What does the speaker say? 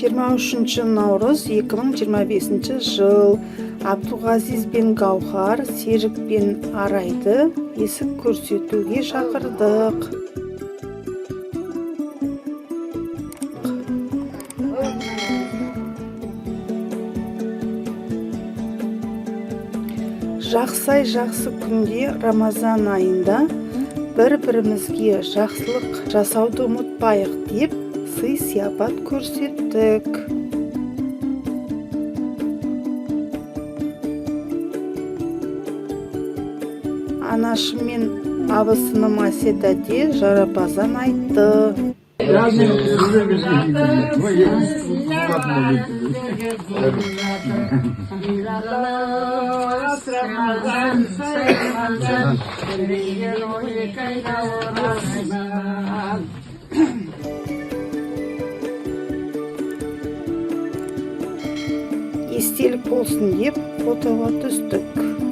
23 наурыз 2025 жыл. Абдуғазиз бен Гаухар Серік пен Арайды есік көрсетуге шақырдық. Жақсай жақсы күнде Рамазан айында бір-бірімізге жақсылық жасауды ұмытпайық деп сый сияпат көрсеттік. Анашым мен абысыным Аседа де жарапазан айтты. Естелік болсын деп фотоға түстік.